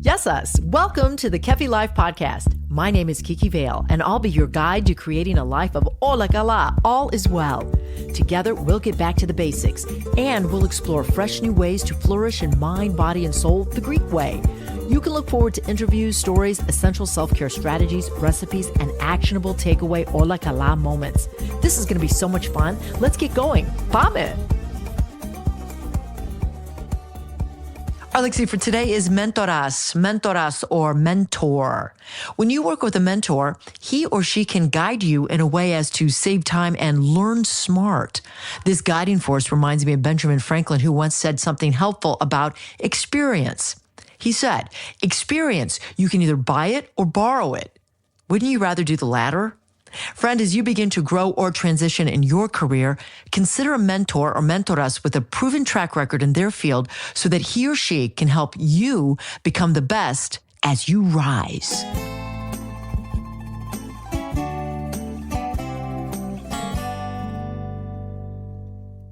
Yes, us. Welcome to the Kefi Life Podcast. My name is Kiki Vale, and I'll be your guide to creating a life of Ola Gala, all is well. Together, we'll get back to the basics, and we'll explore fresh new ways to flourish in mind, body, and soul the Greek way. You can look forward to interviews, stories, essential self-care strategies, recipes, and actionable takeaway Ola Gala moments. This is going to be so much fun. Let's get going. Πάμε! Our Lexi for today is Méntoras or mentor. When you work with a mentor, he or she can guide you in a way as to save time and learn smart. This guiding force reminds me of Benjamin Franklin, who once said something helpful about experience. He said, experience, you can either buy it or borrow it. Wouldn't you rather do the latter? Friend, as you begin to grow or transition in your career, consider a mentor or mentoras with a proven track record in their field so that he or she can help you become the best as you rise.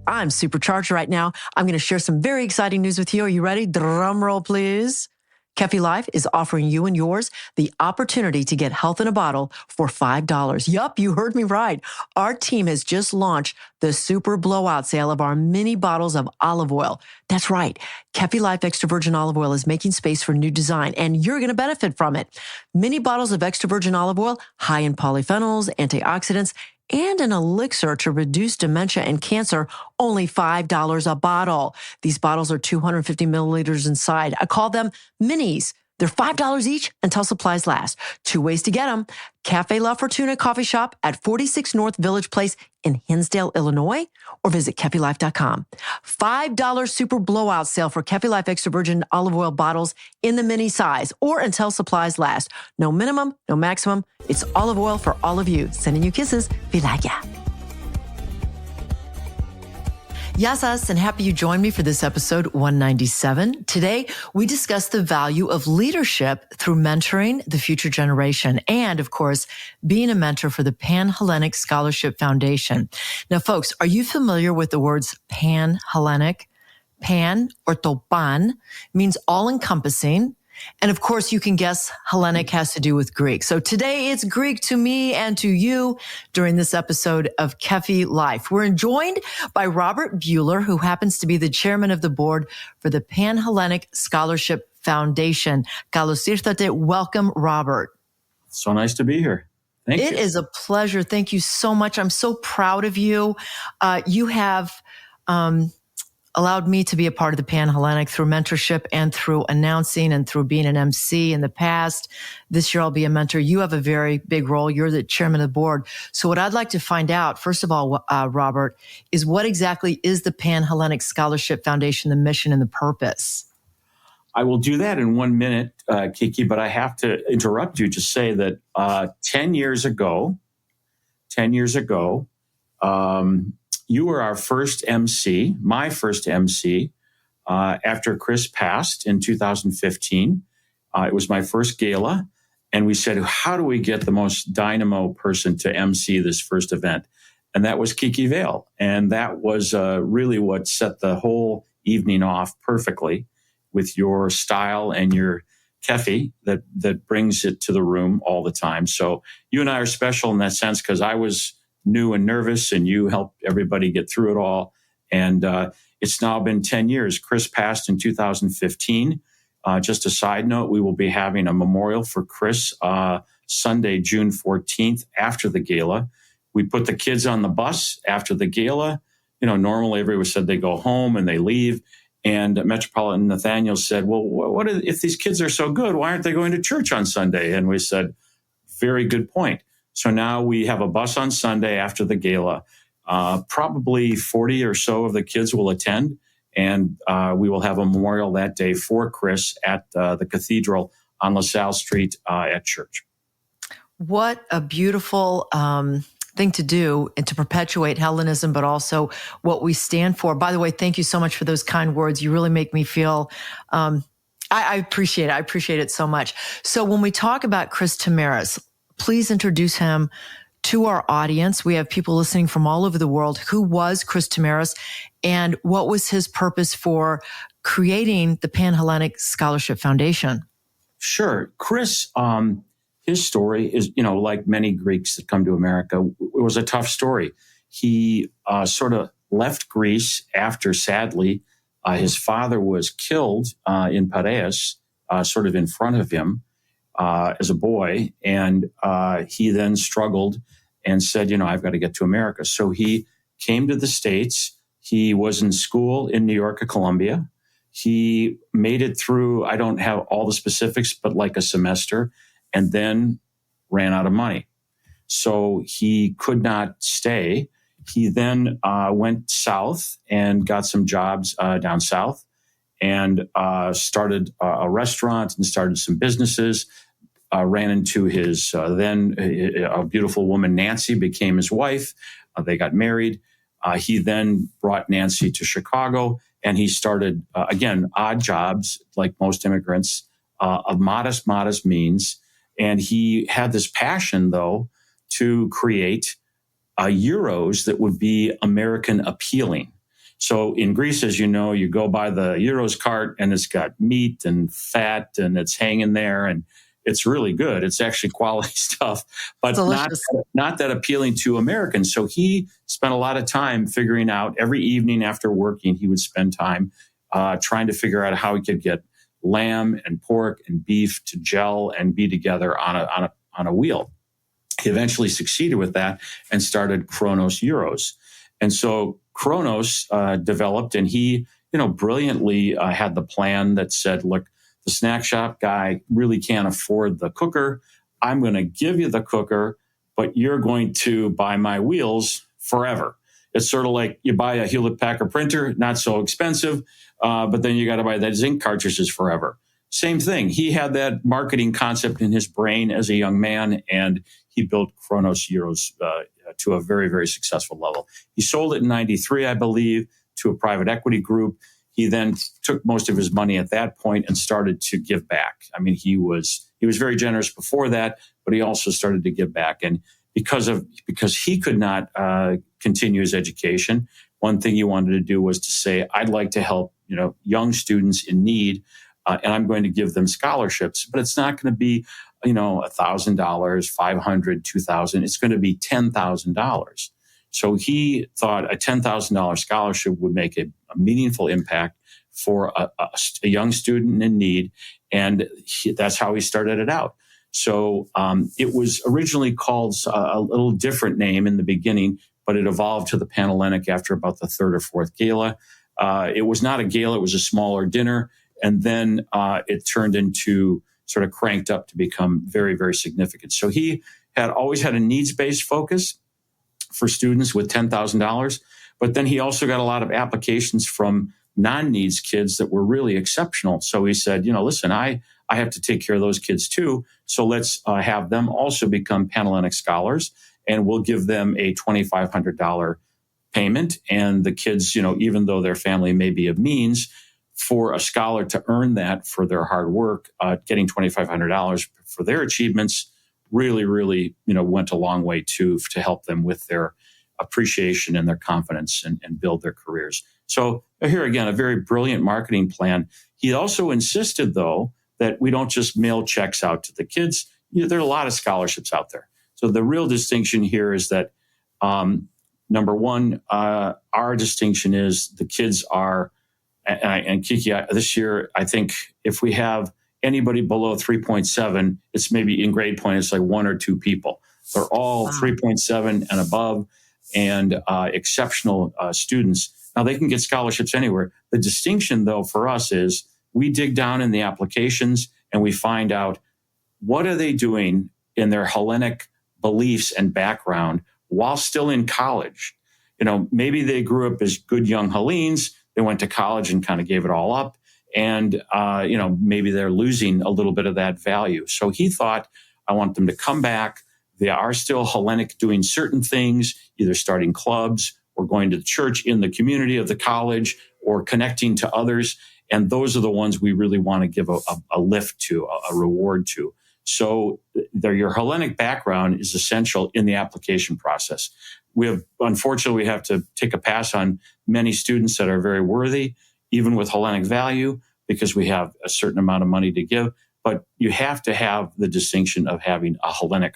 I'm supercharged right now. I'm going to share some very exciting news with you. Are you ready? Drum roll, please. Kefi Life is offering you and yours the opportunity to get health in a bottle for $5. Yup, you heard me right. Our team has just launched the super blowout sale of our mini bottles of olive oil. That's right. Kefi Life extra virgin olive oil is making space for new design, and you're going to benefit from it. Mini bottles of extra virgin olive oil, high in polyphenols, antioxidants, and an elixir to reduce dementia and cancer, only $5 a bottle. These bottles are 250 milliliters inside. I call them minis. They're $5 each until supplies last. 2 ways to get them. Cafe La Fortuna Coffee Shop at 46 North Village Place in Hinsdale, Illinois, or visit KefiLife.com. $5 super blowout sale for Kefi Life extra virgin olive oil bottles in the mini size or until supplies last. No minimum, no maximum. It's olive oil for all of you. Sending you kisses. Vilaya. Yes, us, and happy you joined me for this episode 197. Today, we discuss the value of leadership through mentoring the future generation and, of course, being a mentor for the Pan-Hellenic Scholarship Foundation. Now, folks, are you familiar with the words Pan-Hellenic? Pan, or topan, means all-encompassing. And of course, you can guess Hellenic has to do with Greek. So today it's Greek to me and to you during this episode of Kefi Life. We're joined by Robert Buhler, who happens to be the chairman of the board for the Pan-Hellenic Scholarship Foundation. Kalos ήρθατε. Welcome, Robert. So nice to be here. Thank you. It is a pleasure. Thank you so much. I'm so proud of you. You have allowed me to be a part of the Pan-Hellenic through mentorship and through announcing and through being an MC in the past. This year I'll be a mentor. You have a very big role. You're the chairman of the board. So what I'd like to find out, first of all, Robert, is what exactly is the Pan-Hellenic Scholarship Foundation, the mission and the purpose? I will do that in 1 minute, Kiki, but I have to interrupt you to say that 10 years ago, you were our first MC, my first MC, after Chris passed in 2015. It was my first gala, and we said, how do we get the most dynamo person to MC this first event? And that was Kiki Vale. And that was really what set the whole evening off perfectly with your style and your Kefi that brings it to the room all the time. So you and I are special in that sense because I was new and nervous, and you helped everybody get through it all. And it's now been 10 years. Chris passed in 2015. Just a side note, we will be having a memorial for Chris Sunday, June 14th, after the gala. We put the kids on the bus after the gala. You know, normally everyone said they go home and they leave. And Metropolitan Nathaniel said, well, what if these kids are so good, why aren't they going to church on Sunday? And we said, very good point. So now we have a bus on Sunday after the gala. Probably 40 or so of the kids will attend, and we will have a memorial that day for Chris at the cathedral on LaSalle Street at church. What a beautiful thing to do and to perpetuate Hellenism, but also what we stand for. By the way, thank you so much for those kind words. You really make me feel I appreciate it. I appreciate it so much. So when we talk about Chris Tamaris, please introduce him to our audience. We have people listening from all over the world. Who was Chris Tamaris, and what was his purpose for creating the Pan-Hellenic Scholarship Foundation? Sure. Chris, his story is, like many Greeks that come to America, it was a tough story. He sort of left Greece after, sadly, his father was killed in Piraeus, sort of in front of him as a boy. And he then struggled and said, I've got to get to America. So he came to the States. He was in school in New York at Columbia. He made it through, I don't have all the specifics, but like a semester, and then ran out of money. So he could not stay. He then went south and got some jobs down south and started a restaurant and started some businesses. Ran into his then a beautiful woman, Nancy, became his wife. They got married. He then brought Nancy to Chicago, and he started, again, odd jobs like most immigrants of modest means. And he had this passion, though, to create euros that would be American appealing. So in Greece, as you know, you go by the euros cart and it's got meat and fat and it's hanging there and it's really good. It's actually quality stuff, but not that appealing to Americans. So he spent a lot of time figuring out every evening after working, he would spend time trying to figure out how he could get lamb and pork and beef to gel and be together on a wheel. He eventually succeeded with that and started Kronos Euros. And so Kronos developed, and he, brilliantly had the plan that said, look, the snack shop guy really can't afford the cooker. I'm going to give you the cooker, but you're going to buy my wheels forever. It's sort of like you buy a Hewlett-Packard printer, not so expensive, but then you got to buy those ink cartridges forever. Same thing. He had that marketing concept in his brain as a young man, and he built Kronos Euros to a very, very successful level. He sold it in 93, I believe, to a private equity group. He then took most of his money at that point and started to give back. I mean, he was very generous before that, but he also started to give back. And because he could not continue his education, one thing he wanted to do was to say, I'd like to help, young students in need, and I'm going to give them scholarships, but it's not going to be, $1,000, $500, $2,000. It's going to be $10,000. So he thought a $10,000 scholarship would make a meaningful impact for a young student in need. And that's how he started it out. So it was originally called a little different name in the beginning, but it evolved to the Pan-Hellenic after about the third or fourth gala. It was not a gala, it was a smaller dinner. And then it turned into sort of cranked up to become very, very significant. So he had always had a needs-based focus for students with $10,000. But then he also got a lot of applications from non-needs kids that were really exceptional. So he said, listen, I have to take care of those kids too. So let's have them also become Pan-Hellenic scholars, and we'll give them a $2,500 payment. And the kids, even though their family may be of means, for a scholar to earn that for their hard work, getting $2,500 for their achievements really, really, went a long way to help them with their appreciation and their confidence and build their careers. So here again, a very brilliant marketing plan. He also insisted, though, that we don't just mail checks out to the kids. There are a lot of scholarships out there. So the real distinction here is that, number one, our distinction is the kids are, and Kiki, this year, I think if we have anybody below 3.7, it's maybe in grade point, it's like one or two people. They're all 3.7 and above, and exceptional students. Now, they can get scholarships anywhere. The distinction, though, for us is we dig down in the applications and we find out what are they doing in their Hellenic beliefs and background while still in college. Maybe they grew up as good young Hellenes. They went to college and kind of gave it all up. And, maybe they're losing a little bit of that value. So he thought, I want them to come back. They are still Hellenic, doing certain things, either starting clubs or going to the church in the community of the college or connecting to others. And those are the ones we really want to give a lift to, a reward to. So your Hellenic background is essential in the application process. Unfortunately, we have to take a pass on many students that are very worthy, even with Hellenic value, because we have a certain amount of money to give. but you have to have the distinction of having a Hellenic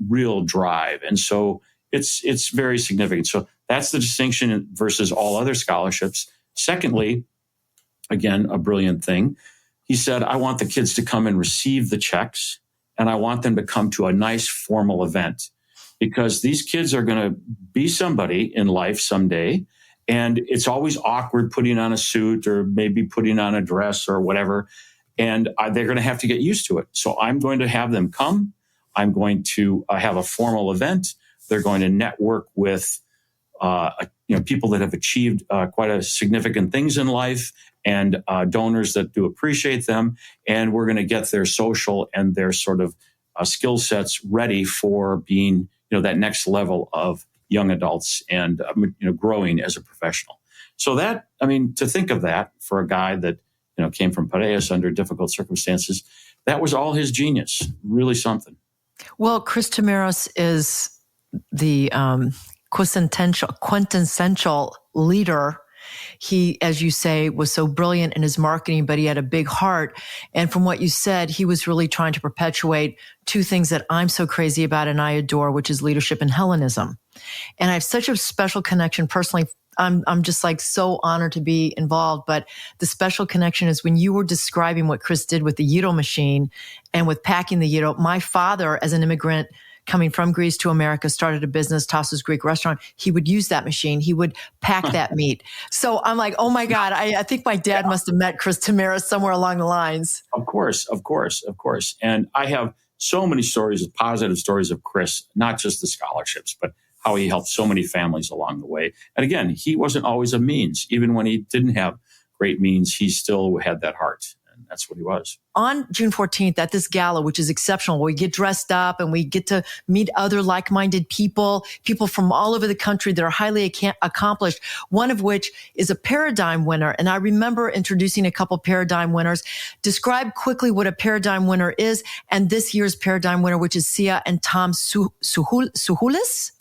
real drive. And so it's very significant. So that's the distinction versus all other scholarships. Secondly, again, a brilliant thing. He said, I want the kids to come and receive the checks, and I want them to come to a nice formal event, because these kids are going to be somebody in life someday. And it's always awkward putting on a suit or maybe putting on a dress or whatever. And they're going to have to get used to it. So I'm going to have them come. I'm going to have a formal event. They're going to network with people that have achieved quite a significant things in life, and donors that do appreciate them. And we're going to get their social and their sort of skill sets ready for being, that next level of young adults and growing as a professional. So that, to think of that for a guy that came from Piraeus under difficult circumstances, that was all his genius. Really something. Well, Chris Tamaros is the quintessential leader. He, as you say, was so brilliant in his marketing, but he had a big heart. And from what you said, he was really trying to perpetuate two things that I'm so crazy about and I adore, which is leadership and Hellenism. And I have such a special connection personally. I'm just like so honored to be involved. But the special connection is when you were describing what Chris did with the gyro machine and with packing the gyro. My father, as an immigrant coming from Greece to America, started a business, Tassos Greek restaurant. He would use that machine. He would pack that meat. So I'm like, oh my God, I think my dad must have met Chris Tamaros somewhere along the lines. Of course. And I have so many stories, positive stories of Chris, not just the scholarships, but how he helped so many families along the way. And again, he wasn't always a means. Even when he didn't have great means, he still had that heart. And that's what he was. On June 14th at this gala, which is exceptional, we get dressed up and we get to meet other like-minded people from all over the country that are highly accomplished, one of which is a paradigm winner. And I remember introducing a couple paradigm winners. Describe quickly what a paradigm winner is and this year's paradigm winner, which is Sia and Tom Sulelis.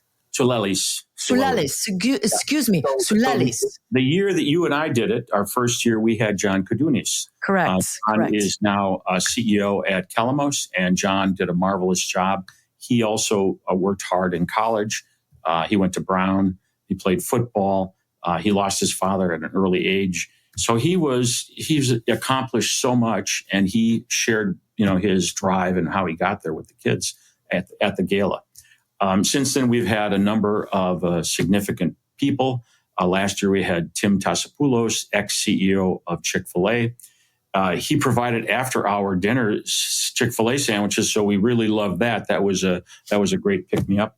Excuse me, Sulelis. The year that you and I did it, our first year, we had John Koudounis. Correct. John is now a CEO at Kalamos, and John did a marvelous job. He also worked hard in college. He went to Brown. He played football. He lost his father at an early age. So he's accomplished so much, and he shared, his drive and how he got there with the kids at the gala. Since then, we've had a number of significant people. Last year, we had Tim Tassopoulos, ex-CEO of Chick-fil-A. He provided after-hour dinner Chick-fil-A sandwiches, so we really loved that. That was a great pick-me-up.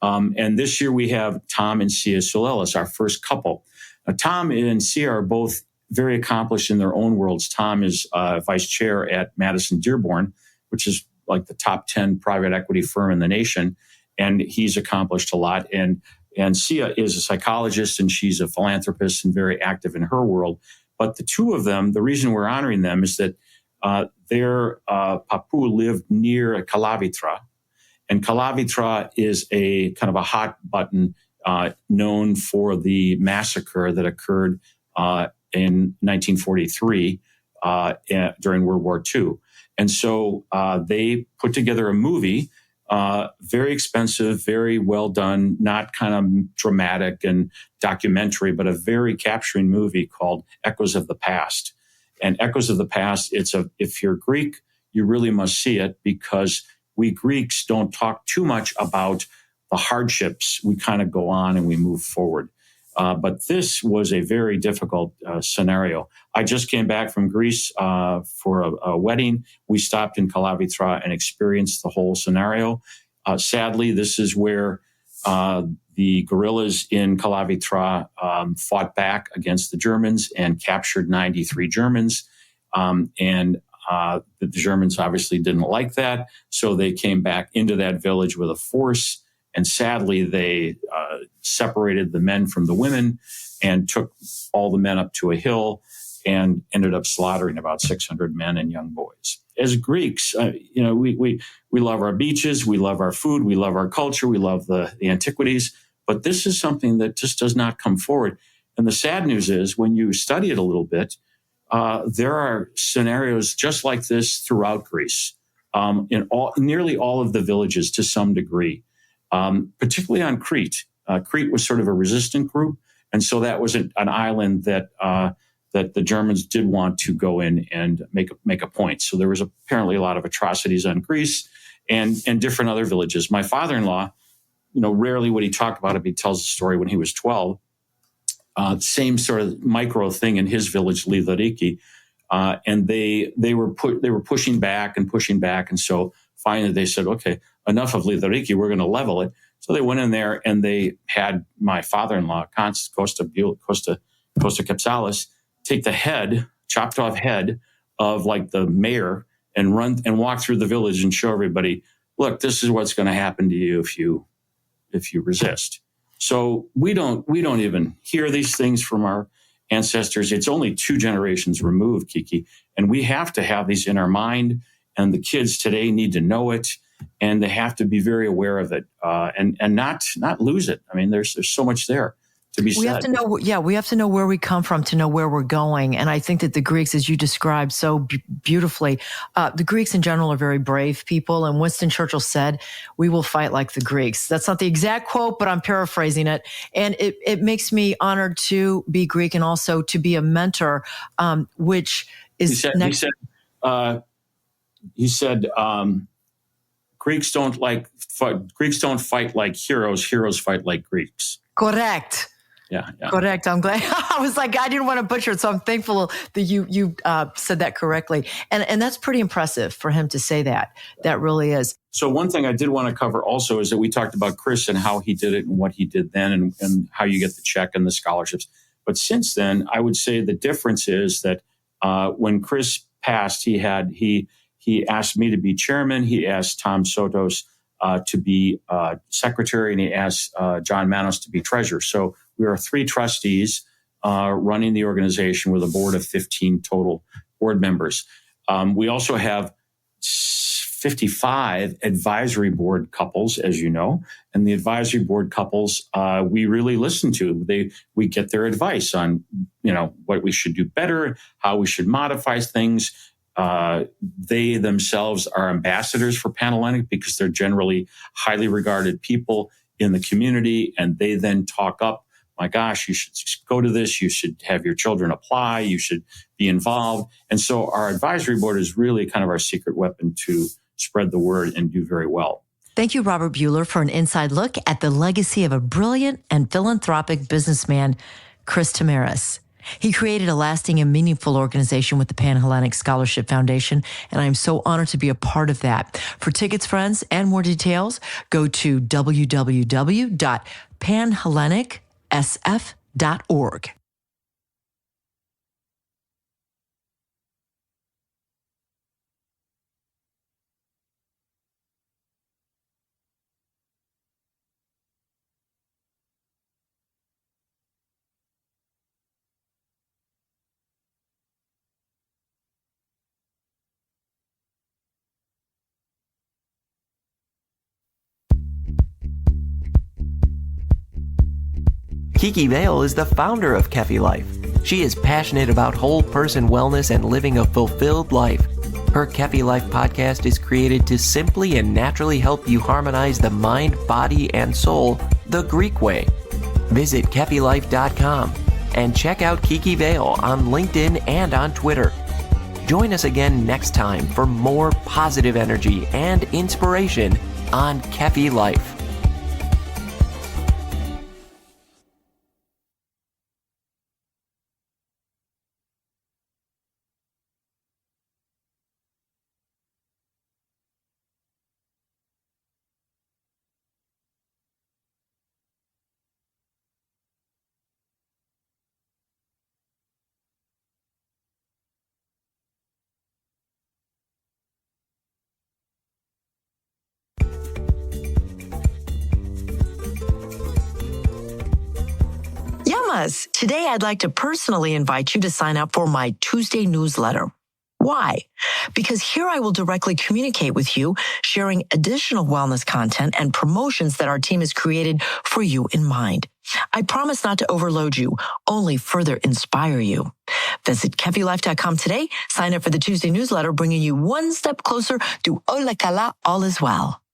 And this year, we have Tom and Sia Sulelis, our first couple. Now, Tom and Sia are both very accomplished in their own worlds. Tom is vice chair at Madison Dearborn, which is like the top 10 private equity firm in the nation. And he's accomplished a lot. And Sia is a psychologist, and she's a philanthropist and very active in her world. But the two of them, the reason we're honoring them is that their papu lived near Kalavitra. And Kalavitra is a kind of a hot button known for the massacre that occurred in 1943 during World War II. And so they put together a movie, very expensive, very well done, not kind of dramatic and documentary, but a very capturing movie called Echoes of the Past. And Echoes of the Past, if you're Greek, you really must see it, because we Greeks don't talk too much about the hardships. We kind of go on and we move forward. But this was a very difficult scenario. I just came back from Greece for a wedding. We stopped in Kalavitra and experienced the whole scenario. Sadly, this is where the guerrillas in Kalavitra fought back against the Germans and captured 93 Germans. And the Germans obviously didn't like that, so they came back into that village with a force. And sadly, they separated the men from the women and took all the men up to a hill and ended up slaughtering about 600 men and young boys. As Greeks, we love our beaches, we love our food, we love our culture, we love the antiquities. But this is something that just does not come forward. And the sad news is, when you study it a little bit, there are scenarios just like this throughout Greece, in nearly all of the villages to some degree, particularly on Crete. Crete was sort of a resistant group, and so that was an island that the Germans did want to go in and make a point. So there was apparently a lot of atrocities on Greece and different other villages. My father-in-law, rarely would he talk about it. He tells the story when he was 12. Same sort of micro thing in his village, Lithariki, and they were pushing back, and so finally they said, "Okay, enough of Lithariki. We're going to level it." So they went in there and they had my father-in-law, Costa Capsalis, take the chopped off head of like the mayor and run and walk through the village and show everybody, "Look, this is what's going to happen to you if you resist." So we don't even hear these things from our ancestors. It's only 2 generations removed, Kiki, and we have to have these in our mind. And the kids today need to know it, and they have to be very aware of it, and not lose it. I mean, there's so much there to be said. We have to know, we have to know where we come from to know where we're going. And I think that the Greeks, as you described so beautifully, the Greeks in general are very brave people. And Winston Churchill said, "We will fight like the Greeks." That's not the exact quote, but I'm paraphrasing it. And it makes me honored to be Greek and also to be a mentor, which is He said, Greeks don't fight like heroes. Heroes fight like Greeks. Correct. Yeah. Correct. I'm glad. I was like, I didn't want to butcher it, so I'm thankful that you said that correctly. And that's pretty impressive for him to say that. That really is. So one thing I did want to cover also is that we talked about Chris and how he did it and what he did then and how you get the check and the scholarships. But since then, I would say the difference is that when Chris passed, he asked me to be chairman. He asked Tom Sotos to be secretary, and he asked John Manos to be treasurer. So we are 3 trustees running the organization with a board of 15 total board members. We also have 55 advisory board couples, as you know, and the advisory board couples we really listen to. We get their advice on what we should do better, how we should modify things. They themselves are ambassadors for Pan-Hellenic because they're generally highly regarded people in the community, and they then talk up, "My gosh, you should go to this. You should have your children apply. You should be involved." And so our advisory board is really kind of our secret weapon to spread the word and do very well. Thank you, Robert Buhler, for an inside look at the legacy of a brilliant and philanthropic businessman, Chris Tamaris. He created a lasting and meaningful organization with the Pan-Hellenic Scholarship Foundation, and I am so honored to be a part of that. For tickets, friends, and more details, go to www.panhellenicsf.org. Kiki Vale is the founder of Kefi Life. She is passionate about whole person wellness and living a fulfilled life. Her Kefi Life podcast is created to simply and naturally help you harmonize the mind, body, and soul the Greek way. Visit KefiLife.com and check out Kiki Vale on LinkedIn and on Twitter. Join us again next time for more positive energy and inspiration on Kefi Life. Yamas, today I'd like to personally invite you to sign up for my Tuesday newsletter. Why? Because here I will directly communicate with you, sharing additional wellness content and promotions that our team has created for you in mind. I promise not to overload you, only further inspire you. Visit KefiLife.com today. Sign up for the Tuesday newsletter, bringing you one step closer to Ola Kala, all is well.